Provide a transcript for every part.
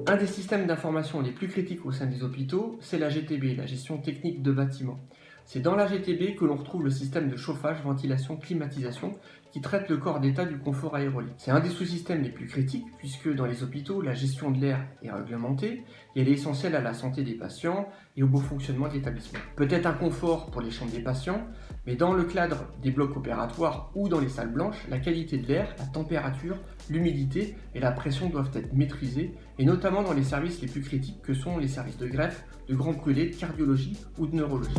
Un des systèmes d'information les plus critiques au sein des hôpitaux, c'est la GTB, la gestion technique de bâtiments. C'est dans la GTB que l'on retrouve le système de chauffage, ventilation, climatisation qui traite le corps d'état du confort aérolique. C'est un des sous-systèmes les plus critiques puisque dans les hôpitaux, la gestion de l'air est réglementée et elle est essentielle à la santé des patients et au bon fonctionnement de l'établissement. Peut-être un confort pour les chambres des patients, mais dans le cadre des blocs opératoires ou dans les salles blanches, la qualité de l'air, la température, l'humidité et la pression doivent être maîtrisées, et notamment dans les services les plus critiques que sont les services de greffe, de grands brûlés, de cardiologie ou de neurologie.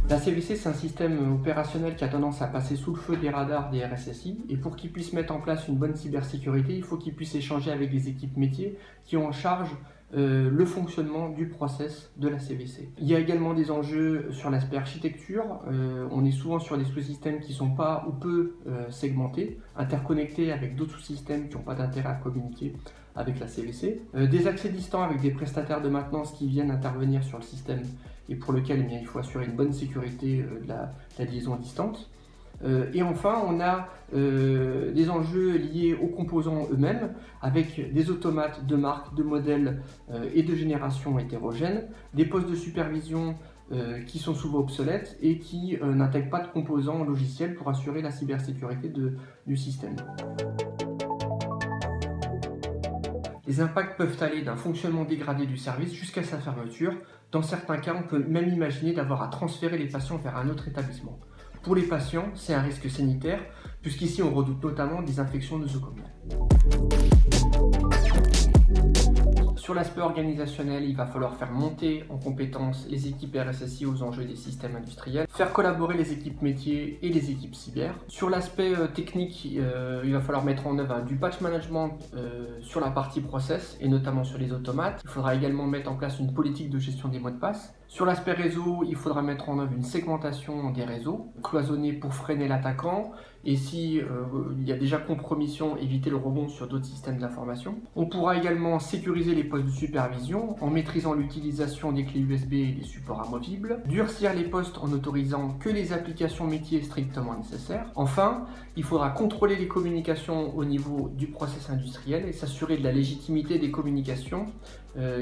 La CVC, c'est un système opérationnel qui a tendance à passer sous le feu des radars des RSSI, et pour qu'ils puissent mettre en place une bonne cybersécurité, il faut qu'ils puissent échanger avec les équipes métiers qui ont en charge le fonctionnement du process de la CVC. Il y a également des enjeux sur l'aspect architecture. On est souvent sur des sous-systèmes qui ne sont pas ou peu segmentés, interconnectés avec d'autres sous-systèmes qui n'ont pas d'intérêt à communiquer avec la CVC. Des accès distants avec des prestataires de maintenance qui viennent intervenir sur le système et pour lequel il faut assurer une bonne sécurité de la liaison distante. Et enfin, on a des enjeux liés aux composants eux-mêmes, avec des automates de marque, de modèles et de génération hétérogènes, des postes de supervision qui sont souvent obsolètes et qui n'intègrent pas de composants logiciels pour assurer la cybersécurité du système. Les impacts peuvent aller d'un fonctionnement dégradé du service jusqu'à sa fermeture. Dans certains cas, on peut même imaginer d'avoir à transférer les patients vers un autre établissement. Pour les patients, c'est un risque sanitaire, puisqu'ici on redoute notamment des infections nosocomiales. Sur l'aspect organisationnel, il va falloir faire monter en compétence les équipes RSSI aux enjeux des systèmes industriels, faire collaborer les équipes métiers et les équipes cyber. Sur l'aspect technique, il va falloir mettre en œuvre du patch management sur la partie process et notamment sur les automates. Il faudra également mettre en place une politique de gestion des mots de passe. Sur l'aspect réseau, il faudra mettre en œuvre une segmentation des réseaux, cloisonnée pour freiner l'attaquant, et si il y a déjà compromission, éviter le rebond sur d'autres systèmes d'information. On pourra également sécuriser les postes de supervision en maîtrisant l'utilisation des clés USB et des supports amovibles, durcir les postes en autorisant que les applications métiers strictement nécessaires. Enfin, il faudra contrôler les communications au niveau du process industriel et s'assurer de la légitimité des communications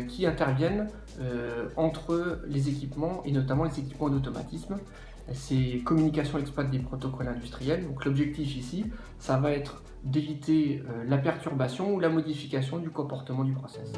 qui interviennent entre les équipements et notamment les équipements d'automatisme. Ces communications exploitent des protocoles industriels, donc l'objectif ici, ça va être d'éviter la perturbation ou la modification du comportement du process.